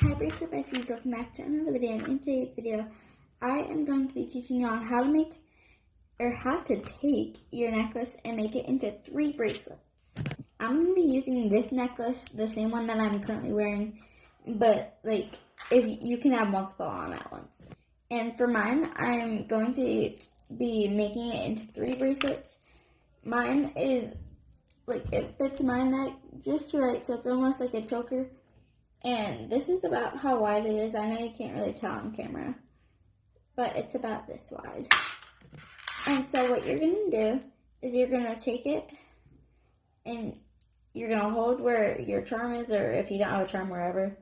Hi bracelet besties, welcome back to another video, and in today's video I am going to be teaching you on how to take your necklace and make it into 3 bracelets. I'm going to be using this necklace, the same one that I'm currently wearing, but if you can have multiple on at once. And for mine, I'm going to be making it into 3 bracelets. Mine is it fits my neck just right, so it's almost like a choker. And this is about how wide it is. I know you can't really tell on camera, but it's about this wide. And so what you're going to do is you're going to take it and you're going to hold where your charm is, or if you don't have a charm, wherever.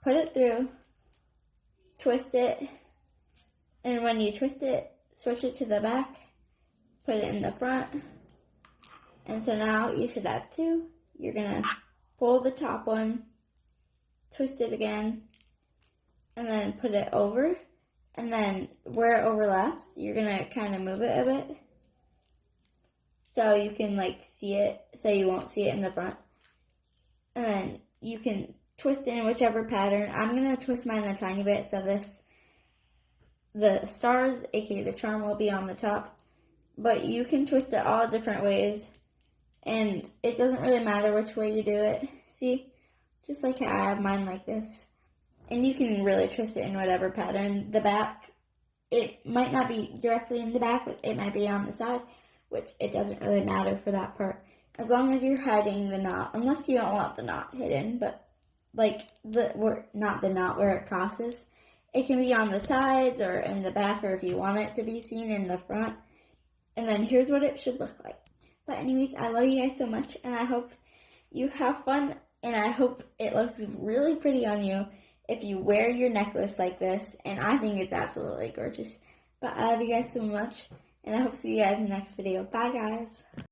Put it through, twist it, and when you twist it, switch it to the back, put it in the front. And so now you should have 2. You're going to pull the top one, twist it again, and then put it over, and then where it overlaps, you're gonna kind of move it a bit so you can see it, so you won't see it in the front. And then you can twist it in whichever pattern. I'm gonna twist mine a tiny bit so the stars, aka the charm, will be on the top, but you can twist it all different ways, and it doesn't really matter which way you do it. See? Just like how I have mine like this. And you can really twist it in whatever pattern. The back, it might not be directly in the back, but it might be on the side, which it doesn't really matter for that part. As long as you're hiding the knot, unless you don't want the knot hidden, but not the knot where it crosses. It can be on the sides or in the back, or if you want it to be seen in the front. And then here's what it should look like. But anyways, I love you guys so much, and I hope you have fun. And I hope it looks really pretty on you if you wear your necklace like this. And I think it's absolutely gorgeous. But I love you guys so much. And I hope to see you guys in the next video. Bye, guys.